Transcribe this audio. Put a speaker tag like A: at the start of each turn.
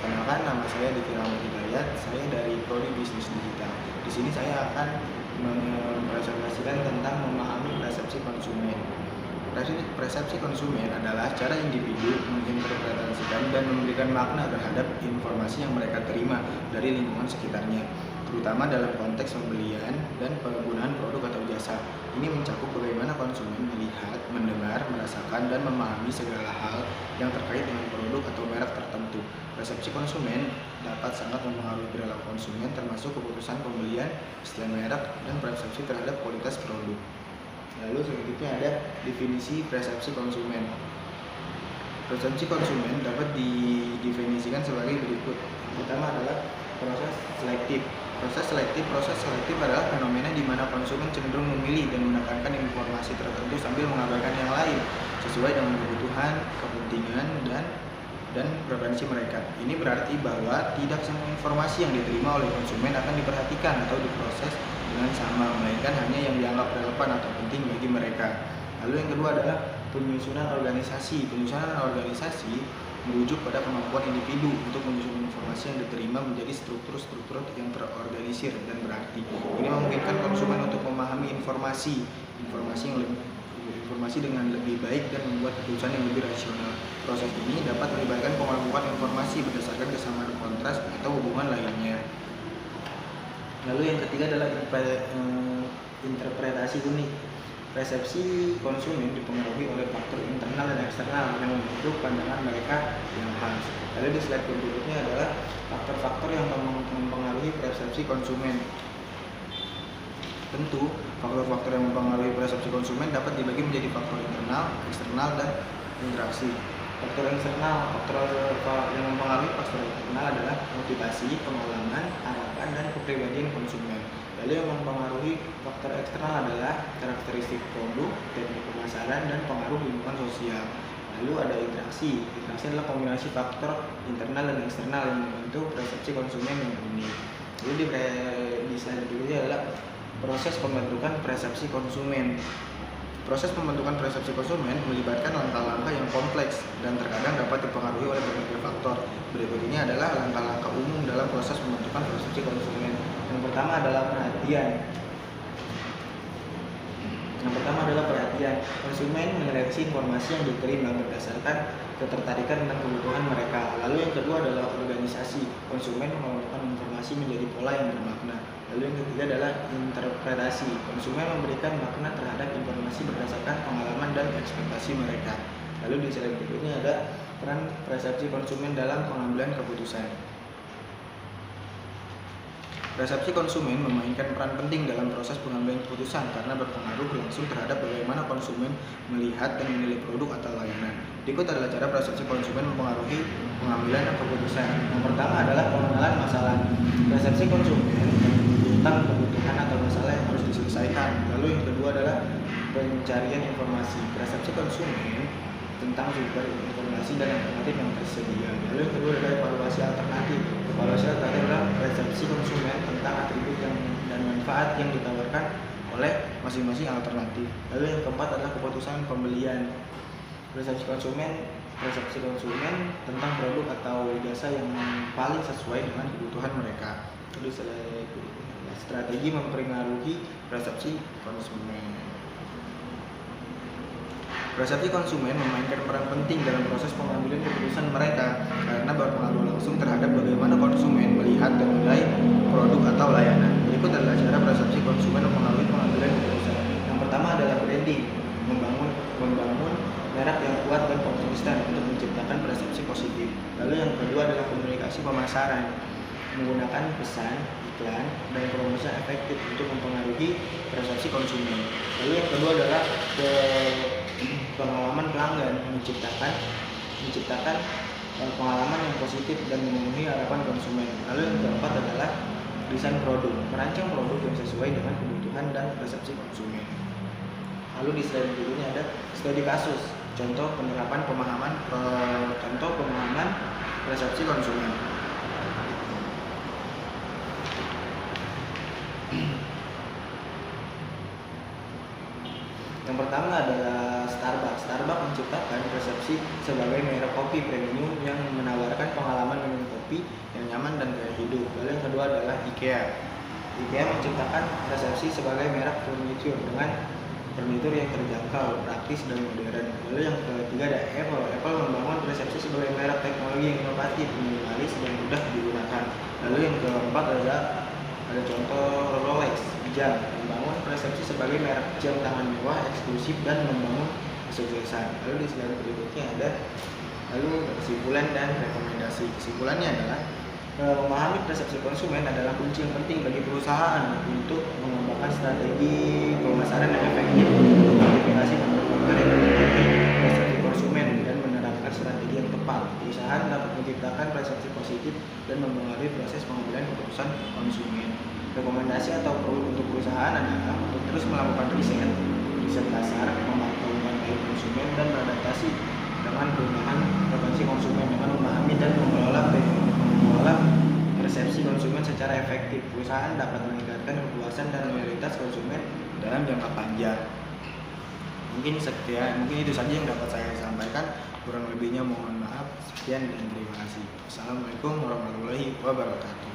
A: Perkenalkan, nama saya Diki Rahmat Hidayat. Saya dari Prodi Bisnis Digital. Di sini saya akan mempresentasikan tentang memahami persepsi konsumen. Persepsi konsumen adalah cara individu menginterpretasikan dan memberikan makna terhadap informasi yang mereka terima dari lingkungan sekitarnya, terutama dalam konteks pembelian dan penggunaan produk atau jasa. Ini mencakup bagaimana konsumen melihat, mendengar, merasakan, dan memahami segala hal yang terkait dengan produk atau merek tertentu. Persepsi konsumen dapat sangat mempengaruhi perilaku konsumen, termasuk keputusan pembelian, setelan merek, dan persepsi terhadap kualitas produk. Lalu selanjutnya ada definisi persepsi konsumen. Persepsi konsumen dapat didefinisikan sebagai berikut. Yang pertama adalah proses selektif. Proses selektif adalah fenomena di mana konsumen cenderung memilih dan menekankan informasi tertentu sambil mengabaikan yang lain sesuai dengan kebutuhan, kepentingan, dan preferensi mereka. Ini berarti bahwa tidak semua informasi yang diterima oleh konsumen akan diperhatikan atau diproses dengan sama, melainkan hanya yang dianggap relevan atau penting bagi mereka. Lalu yang kedua adalah penyusunan organisasi. Penyusunan organisasi merujuk pada kemampuan individu untuk menyusun informasi yang diterima menjadi struktur-struktur yang terorganisir dan berarti. Ini memungkinkan konsumen untuk memahami informasi dengan lebih baik dan membuat keputusan yang lebih rasional. Proses ini dapat melibatkan pengelompokan informasi berdasarkan kesamaan kontras atau hubungan lainnya. Lalu yang ketiga adalah interpretasi unik. Persepsi konsumen dipengaruhi oleh faktor internal dan eksternal yang membentuk pandangan mereka yang khas. Lalu di slide berikutnya adalah faktor-faktor yang mempengaruhi persepsi konsumen. Tentu, faktor-faktor yang mempengaruhi persepsi konsumen dapat dibagi menjadi faktor internal, eksternal, dan interaksi. Faktor yang mempengaruhi faktor internal adalah motivasi, pengalaman, harapan, dan kepribadian konsumen. Lalu yang mempengaruhi faktor eksternal adalah karakteristik produk, teknik pemasaran, dan pengaruh lingkungan sosial. Lalu ada interaksi. Interaksi adalah kombinasi faktor internal dan eksternal yang membentuk persepsi konsumen yang unik. Lalu di slide berikutnya adalah proses pembentukan persepsi konsumen. Proses pembentukan persepsi konsumen melibatkan langkah-langkah yang kompleks dan terkadang dapat dipengaruhi oleh berbagai faktor. Berikut ini adalah langkah-langkah umum dalam proses pembentukan persepsi konsumen. Yang pertama adalah perhatian. Konsumen menyeleksi informasi yang diterima berdasarkan ketertarikan dan kebutuhan mereka. Lalu yang kedua adalah organisasi. Konsumen mengelompokkan informasi menjadi pola yang bermakna. Lalu yang ketiga adalah interpretasi. Konsumen memberikan makna terhadap informasi berdasarkan pengalaman dan ekspektasi mereka. Lalu di slide berikutnya ada peran persepsi konsumen dalam pengambilan keputusan. Persepsi konsumen memainkan peran penting dalam proses pengambilan keputusan karena berpengaruh langsung terhadap bagaimana konsumen melihat dan menilai produk atau layanan. Berikut adalah cara persepsi konsumen mempengaruhi pengambilan keputusan. Yang pertama adalah pengenalan masalah. Persepsi konsumen tentang kebutuhan atau masalah yang harus diselesaikan. Lalu yang kedua adalah pencarian informasi. Persepsi konsumen tentang sumber informasi dan alternatif yang tersedia. Lalu yang kedua adalah evaluasi alternatif. Evaluasi alternatif adalah persepsi konsumen tentang atribut dan manfaat yang ditawarkan oleh masing-masing alternatif. Lalu yang keempat adalah keputusan pembelian. Persepsi konsumen tentang produk atau jasa yang paling sesuai dengan kebutuhan mereka. Lalu strategi mempengaruhi persepsi konsumen. Persepsi konsumen memainkan peran penting dalam proses pengambilan keputusan mereka karena berpengaruh langsung terhadap bagaimana konsumen melihat dan menilai produk atau layanan. Berikut adalah cara persepsi konsumen mempengaruhi pengambilan keputusan. Yang pertama adalah branding, membangun merek yang kuat dan konsisten untuk menciptakan persepsi positif. Lalu yang kedua adalah komunikasi pemasaran, menggunakan pesan, iklan, dan promosi efektif untuk mempengaruhi persepsi konsumen. Lalu yang kedua adalah pengalaman pelanggan, menciptakan pengalaman yang positif dan memenuhi harapan konsumen. Lalu yang keempat adalah desain produk, merancang produk yang sesuai dengan kebutuhan dan persepsi konsumen. Lalu di slide berikutnya ada studi kasus, contoh pemahaman persepsi konsumen. Yang pertama adalah Starbucks. Starbucks menciptakan persepsi sebagai merek kopi premium yang menawarkan pengalaman minum kopi kopi yang nyaman dan gaya hidup. Lalu yang kedua adalah IKEA. IKEA menciptakan persepsi sebagai merek furniture dengan furnitur yang terjangkau, praktis, dan modern. Lalu yang ketiga ada Apple. Apple membangun persepsi sebagai merek teknologi yang inovatif, minimalis, dan mudah digunakan. Lalu yang keempat ada contoh Rolex, jam, membangun persepsi sebagai merek jam tangan mewah, eksklusif, dan membangun kesuksesan. Lalu di slide berikutnya ada kesimpulan dan rekomendasi. Kesimpulannya adalah memahami persepsi konsumen adalah kunci yang penting bagi perusahaan untuk mengembangkan strategi pemasaran yang efektif, mengidentifikasi faktor-faktor yang mempengaruhi persepsi konsumen dan menerapkan strategi yang tepat. Perusahaan dapat menciptakan persepsi positif dan mempengaruhi proses pengambilan keputusan konsumen. Rekomendasi atau untuk perusahaan adalah untuk terus melakukan riset dasar, memantau baik konsumen dan beradaptasi dengan perubahan preferensi konsumen dengan memahami dan mengelola persepsi konsumen secara efektif. Perusahaan dapat meningkatkan kepuasan dan loyalitas konsumen dalam jangka panjang. Mungkin itu saja yang dapat saya sampaikan. Kurang lebihnya mohon maaf. Sekian dan terima kasih. Assalamualaikum warahmatullahi wabarakatuh.